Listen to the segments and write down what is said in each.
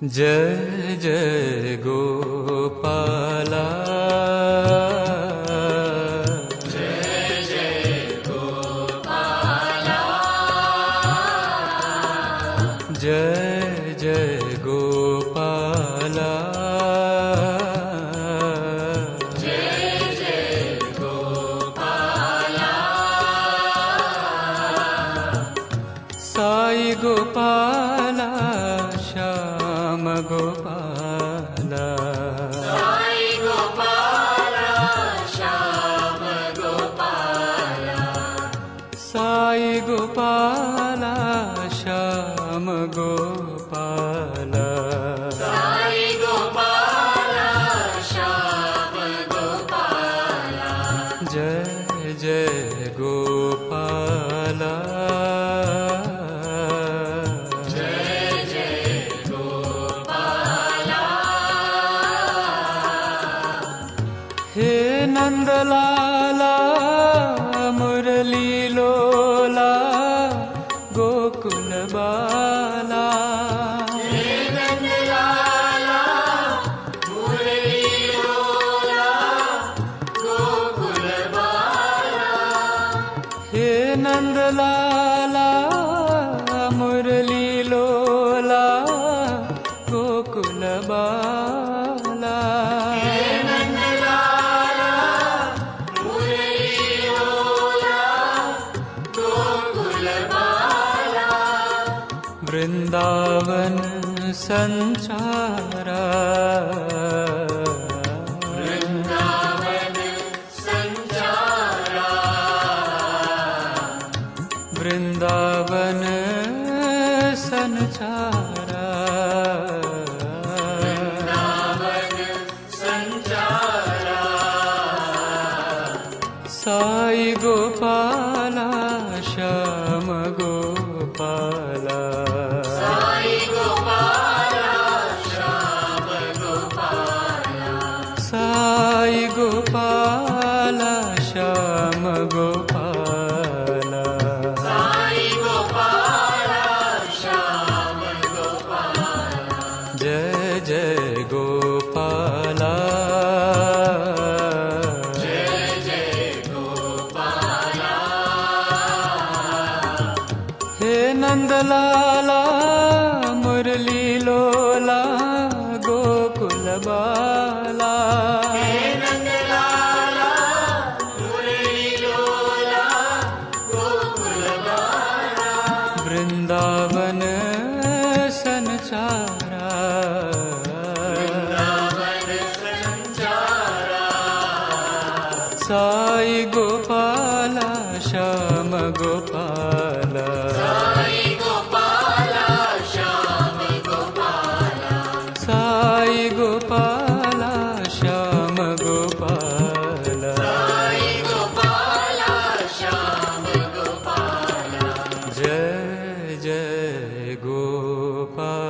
जय जय गोपाला जय जय गोपाला जय जय गोपाला जय जय गोपाला साई गोपाला श्याम गोपाला साई गोपाला श्याम गोपाला साई गोपाला श्याम गोपाला साई गोपाला श्याम गोपाला जय जय गोपाला जय जय गोपाला हे नंदलाला मुरली लोला गोकुल बाला हे नंदलाला मुरली लोला गोकुल बाला हे नंदलाला मुरली लोला गोकुल बाला हे नंदलाला मुरली लोला गोकुल बाला वृंदावन संचारा वृंदावन संचारा वृंदावन संचारा वृंदावन संचारा साई गोपाला श्याम गोपाला साई गोपाला श्याम गोपाला साई गोपाला श्याम गोपाला साई गोपाला श्याम गोपाला जय जय गोपाला जय जय गोपाला हे नंदलाला मुरली लोला गोकुल बाला हे नंदलाला मुरली लोला गोकुल बाला वृंदावन संचारा वृंदावन संचारा साई गोपाला श्याम गोपाला साई गोपाला श्याम गोपाला साई गोपाला श्याम गोपाला साई गोपाला श्याम गोपाला जय जय गोपाला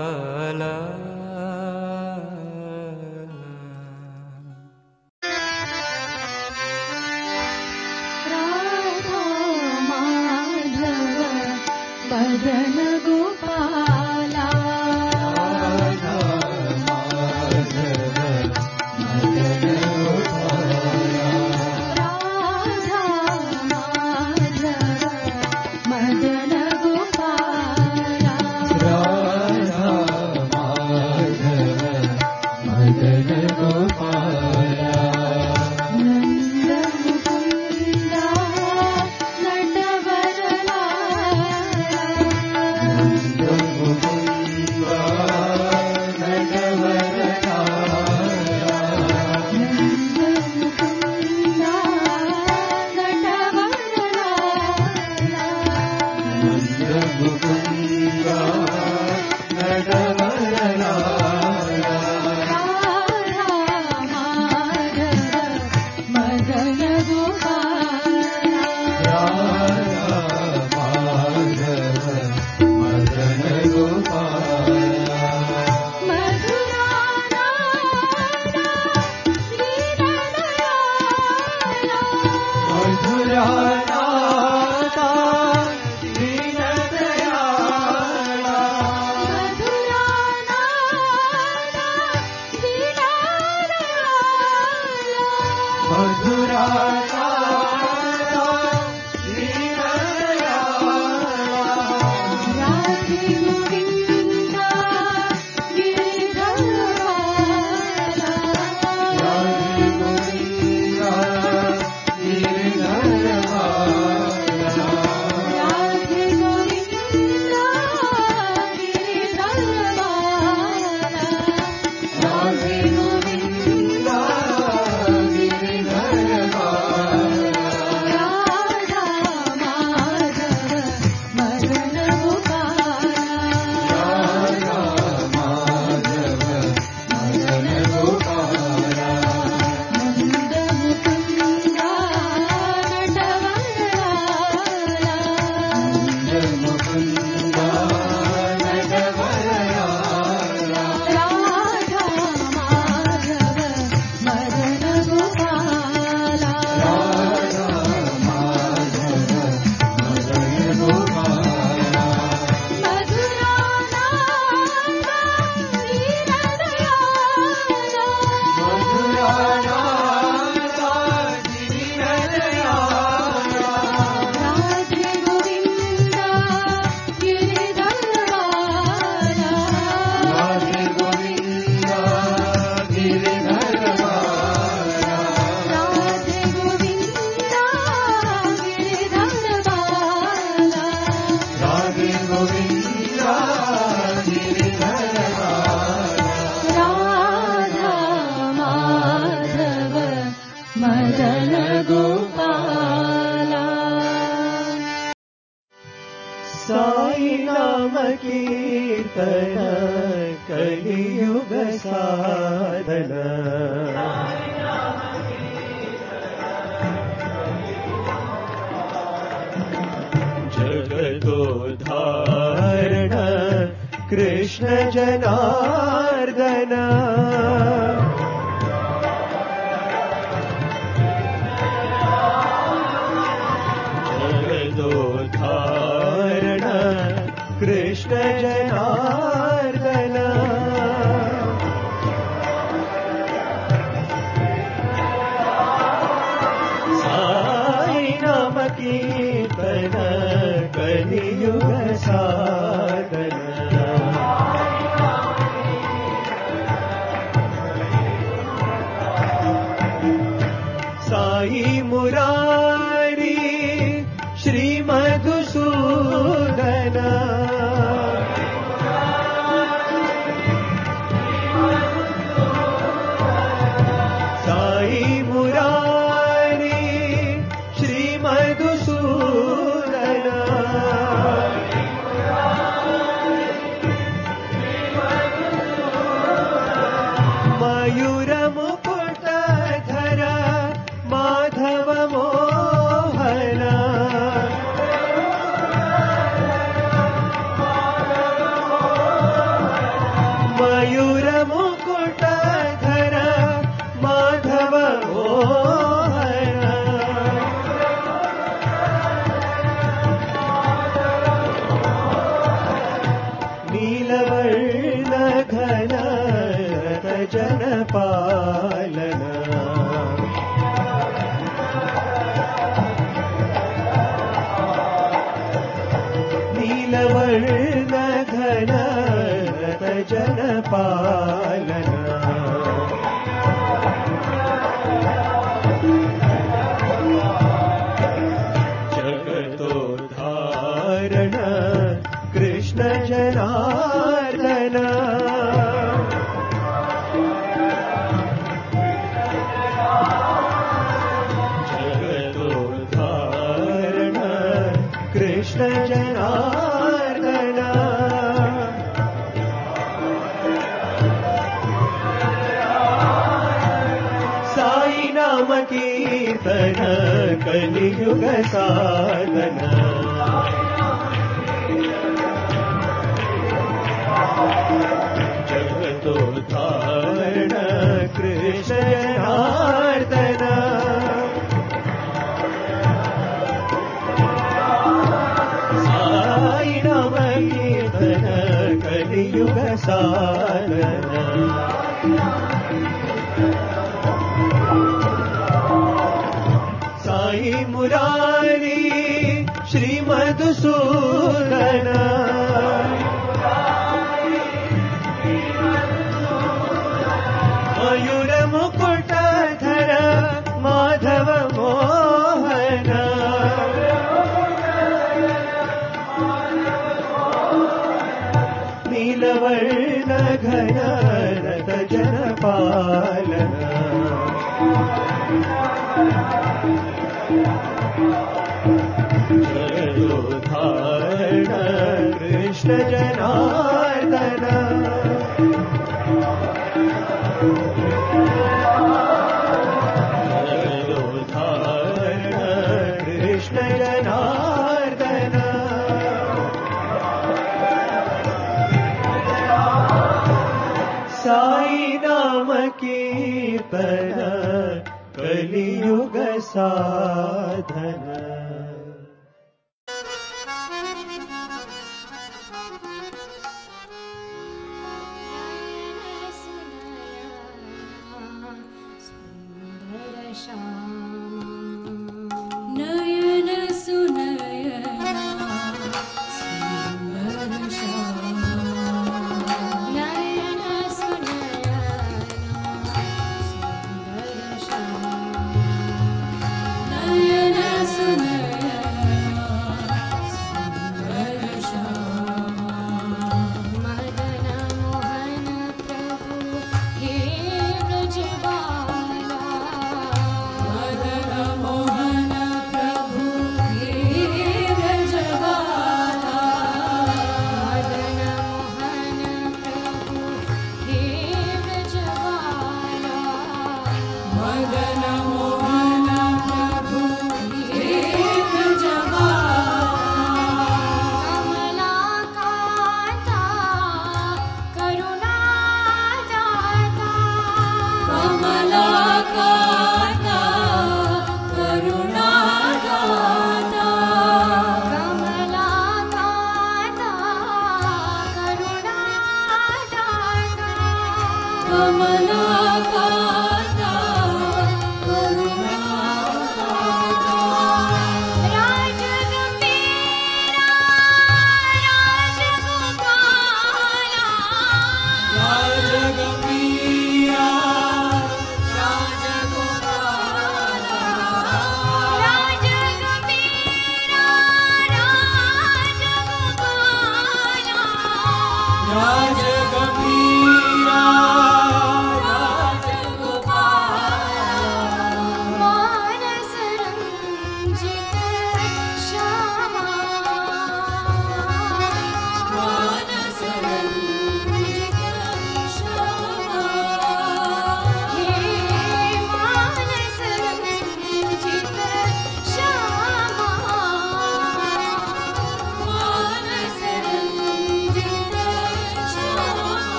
कीर्तन कलियुग साधन जगदोद्धारण कृष्ण जनार्दन जगदोद्धारण कृष्ण जनार्दन साई नाम कीर्तन कलियुग साधन साई मुरारी श्री मधुसूदन साई मुरारी श्री मधुसूदन मयूर मुकुटधर माधव मोहन मयूर मुकुटधर माधव मोहन नीलवर्ण घन जन पालन नीलवर्ण घन जन पालन जगतोद्धारण कृष्ण जनार्दन जगतोद्धारण कृष्ण जनार्दन साई नाम कीर्तन कलियुग साधन जगतोद्धारण कृष्ण जनार्दन साई नाम कीर्तन कलियुग साधन साई मुरारी श्री मधुसूदन मयूर मुकुटधर माधव मोहन नीलवर्ण घन रत जन पालन जगदोद्धारण कृष्ण जनार्दन जगदोद्धारण कृष्ण जनार्दन साई नाम कीर्तन कलियुग साधन नयन सुनयना सुंदर श्यामा नयन सुनयना सुंदर श्यामा नयन सुनयना सुंदर श्यामा मदन मोहन प्रभु हे ब्रजबाला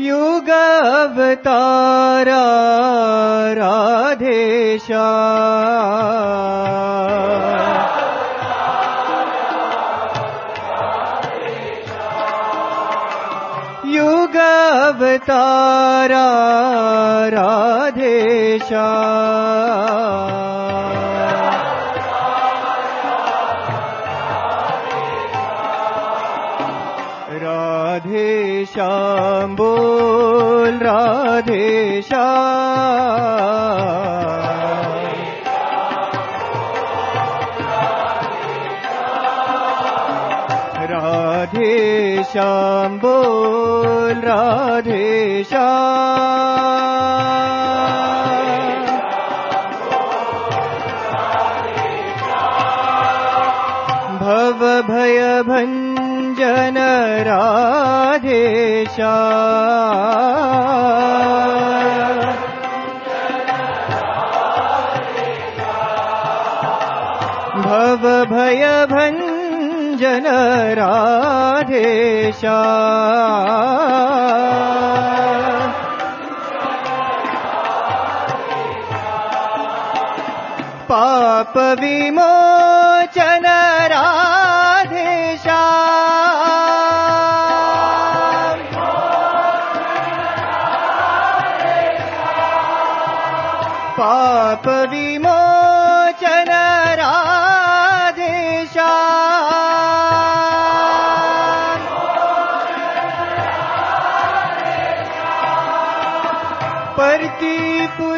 युग अवतारा राधेशा युग अवतारा राधेशा राधे श्याम बोल राधे श्याम राधे श्याम बोल राधे श्याम भव भय भंजन राधेशा भव भय भंजन राधेशा पाप विमोचन राधेशा विमोचन राधेशा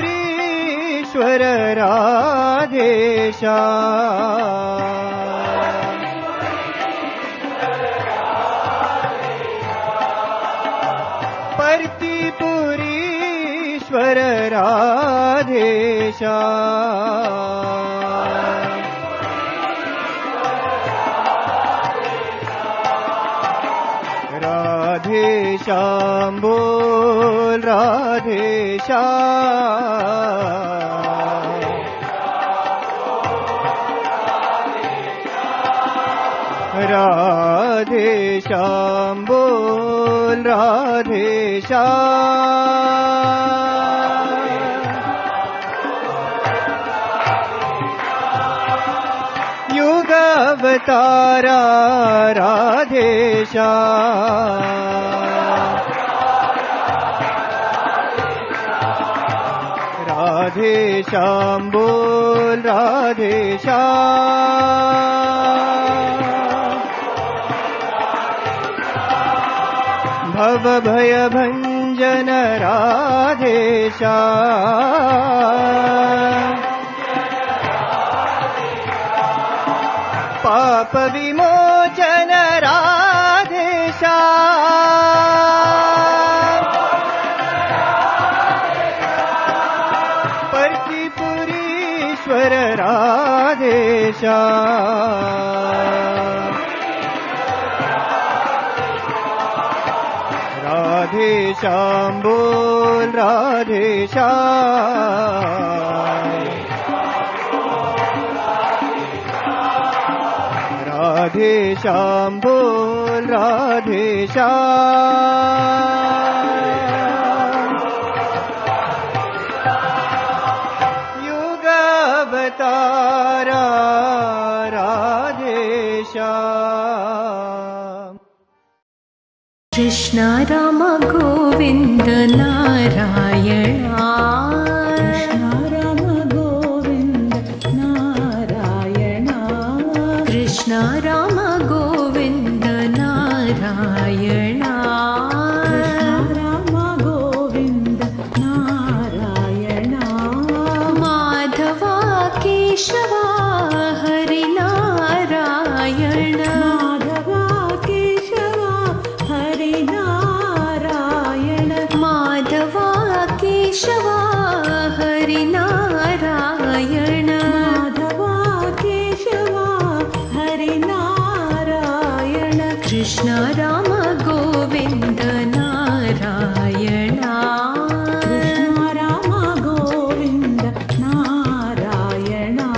परतीपुरीश्वर राधेशा परतीपुरीश्वर राधेशा राधेश्याम बोल राधेश्याम राधेश्याम बोल राधेश्याम युग अवतारा राधेश्याम राधेश्याम बोल राधेश्याम भव भय भंजन राधेश्याम पाप विमोचन राधेश्याम परतीपुरीश्वर राधेश्याम राधेश्याम बोल राधेश्याम राधेश्याम बोल राधेश्याम युग अवतारा राधेश्याम कृष्ण राम गोविन्द नारायणा कृष्ण राम गोविन्द नारायणा कृष्ण राम गोविन्द नारायणा कृष्ण राम गोविन्द नारायणा माधवा केशवा हरिनारायण माधवा केशवा हरिनारायण माधवा केशवा हरिनारायण माधवा केशवा हरिनारायण कृष्ण राम गोविन्द नारायणा कृष्ण राम गोविन्द नारायणा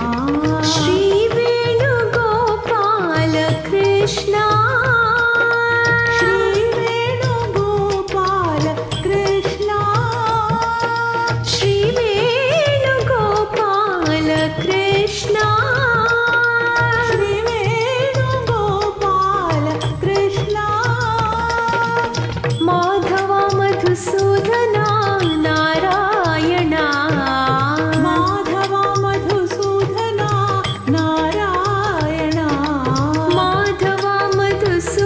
श्री वेणुगोपाल कृष्ण श्री वेणुगोपाल कृष्ण श्री वेणुगोपाल कृष्ण श्री वेणुगोपाल कृष्ण माधवा मधुसूदना नारायणा माधवा मधुसूदना नारायणा माधवा मधुसूदना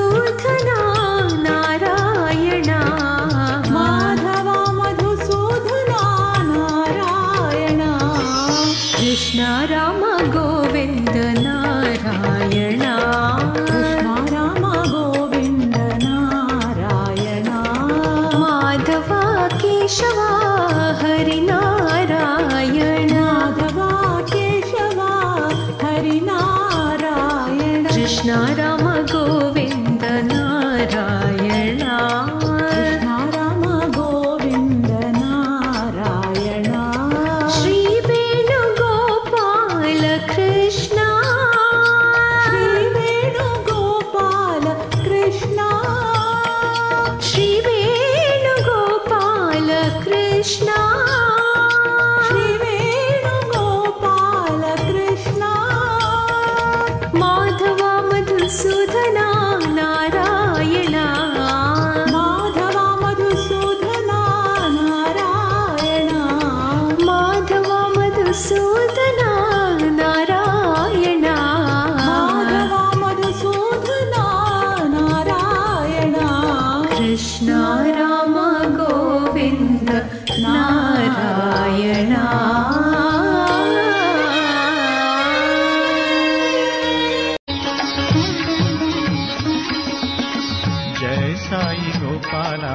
गोपाला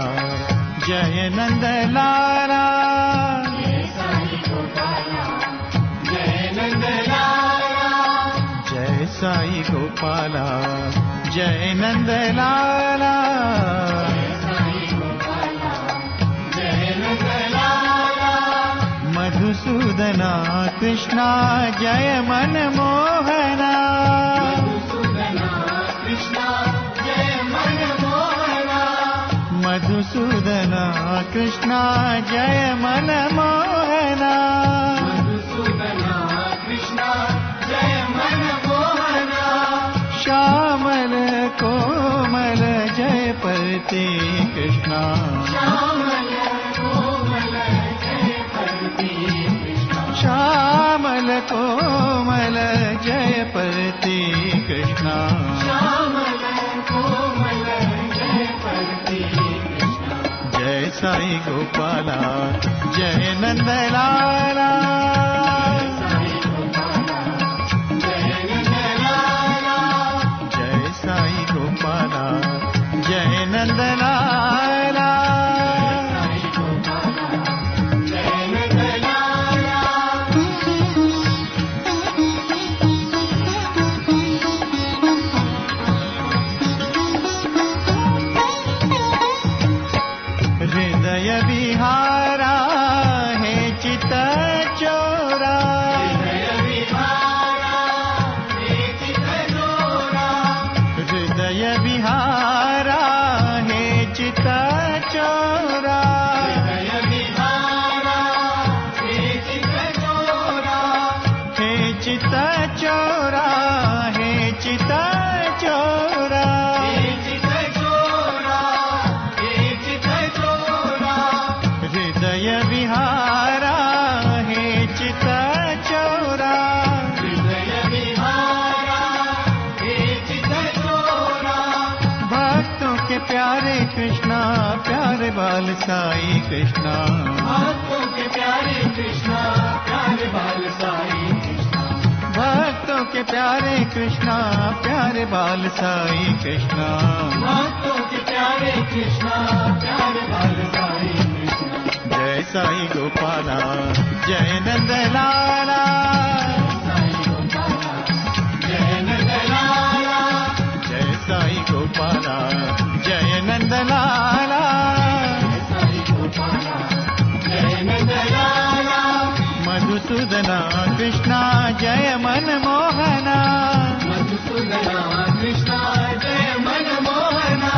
जय नंद लाला जय साई गोपाला जय नंद लाला जय साई गोपाला जय नंद लाला जय साई गोपाला जय नंद लाला मधुसूदना कृष्णा जय मनमोहना मधुसूदना कृष्णा जय मनमोहना मधुसूदना कृष्णा जय मनमोहना मधुसूदना कृष्णा जय मनमोहना श्यामल कोमल जय पति कृष्णा श्यामल कोमल जय पति कृष्णा श्यामल कोमल जय पति कृष्णा श्यामल कोमल जय पति कृष्णा जय साई गोपाला जय नंद लाला साई गोपाला जय नंद लाला जय साई गोपाला जय नंद लाला साई गोपाला जय नंद लाला हृदय विहारा हे चित चोरा हृदय विहारा हे चित चोरा हृदय विहारा हे चित चोरा हृदय विहारा हे चित चोरा हे चित चोरा हे चित चोरा हे चित चोरा हे चित चोरा हृदय विहारा हे चित चोरा हृदय विहारा हे चित चोरा भक्तों के प्यारे कृष्णा प्यारे बाल साई कृष्णा भक्तों के प्यारे कृष्णा प्यारे बाल साई कृष्णा भक्तों के प्यारे कृष्णा प्यारे बाल साई कृष्णा भक्तों के प्यारे कृष्णा प्यारे बाल साई कृष्णा जय साई गोपाला जय नंद लाला साई गोपाला जय नंद लाला जय साई गोपाला जय नंद लाला साई गोपाला जय नंद लाला मधुसूदना कृष्णा जय मनमोहना मधुसूदना कृष्णा जय मनमोहना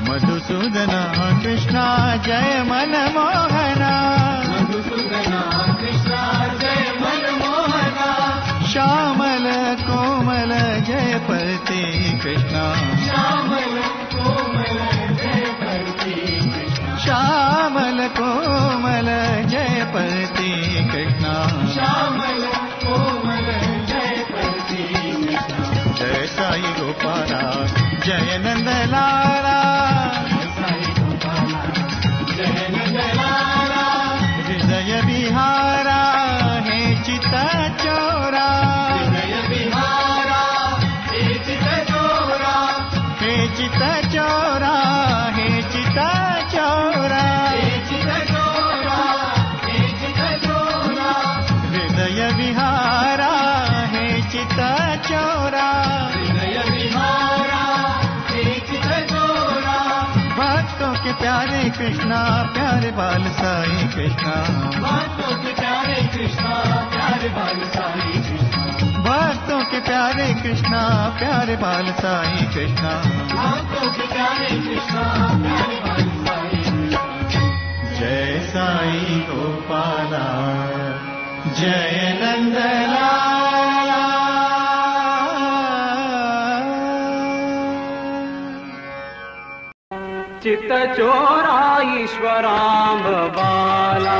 मधुसूदना कृष्णा जय मनमोहना मधुसूदना कृष्णा जय मनमोहना श्यामल कोमल जय पति कृष्णा श्यामल कोमल जय पति कृष्णा श्यामल कोमल जय पति कृष्णा श्यामल कोमल जय पति कृष्णा जय साई गोपाला जय नंद लाला साई गोपाला जय नंद लाला हृदय विहारा हे चित चोरा हृदय विहारा हे चित चोरा हे चित चोरा हे चित चोरा हे चित चोरा हे चित चोरा हृदय विहारा हे चित चोरा हृदय विहारा हे चित चोरा भक्तों के प्यारे कृष्णा प्यारे बाल साई कृष्णा भक्तों के प्यारे कृष्णा प्यारे बाल साई कृष्णा भक्तों के प्यारे कृष्णा प्यारे बाल साई कृष्णा भक्तों के प्यारे कृष्णा प्यारे बाल साई कृष्णा जय साई गोपाला जय नंद लाला चित्त चोरा ईश्वराम बाला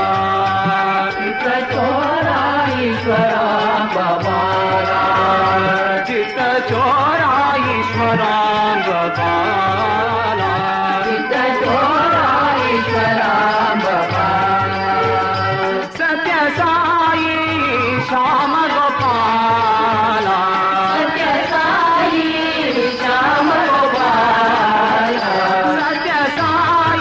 चित्त चोरा ईश्वराम बाला चित्त चोरा ईश्वराम बाला चित्त चोरा ईश्वराम बाला सत्य साई श्याम गोपाला सत्य साई श्याम गोपाला सत्य साई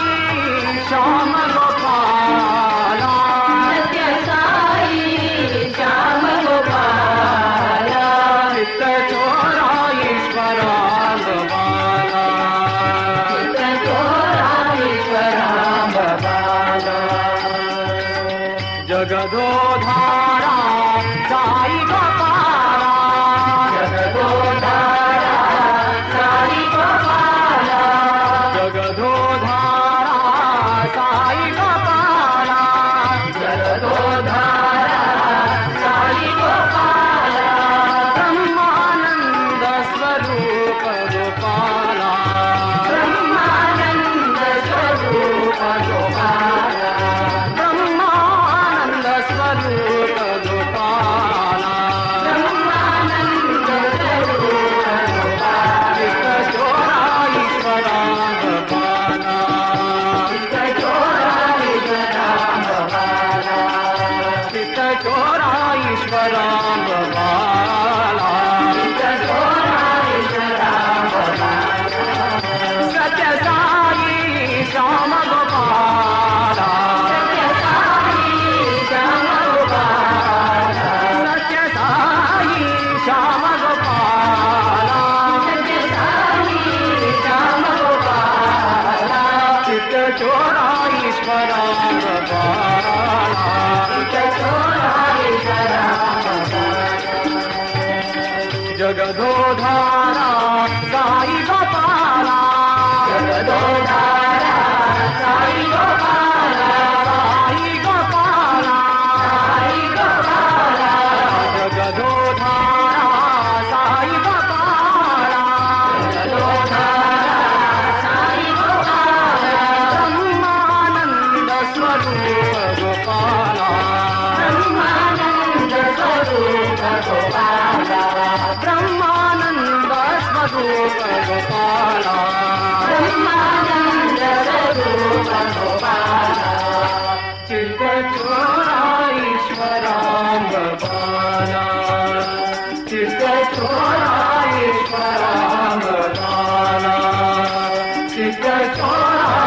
जगदोधारा साई गोपाला जगदोधारा साई गोपाला जगदोधारा साई गोपाला जगदोधारा साई गोपाला ब्रह्मानंद स्वरूप गोपाला ब्रह्मानंद स्वरूप गोपाला ब्रह्मानंद स्वरूप गोपाला ब्रह्मानंद स्वरूप गोपाला चोरा ईश्वरा गोपाला चोरा ईश्वरा गोपाला चोरा ईश्वरा गोपाला चोरा ईश्वरा गोपाला सत्य साई श्याम गोपाला सत्य साई श्याम गोपाला सत्य साई श्याम गोपाला सत्य साई श्याम गोपाला चित्त चोरा ईश्वरा गोपाला चित्त चोरा ईश्वरा जगदोधारा साई गोपाला जगदोधारा साई गोपाला साई गोपाला साई गोपाला जगदोधारा साई गोपाला जगदोधारा साई गोपाला ब्रह्मानंद स्वरूप गोपाला ब्रह्मानंद स्वरूप गोपाला ब्रह्मानंद स्वरूप गोपाला ब्रह्मानंद स्वरूप गोपाला चित्त चोरा ईश्वरा गोपाला चित्त चोरा ईश्वरा गोपाला चित्त चोरा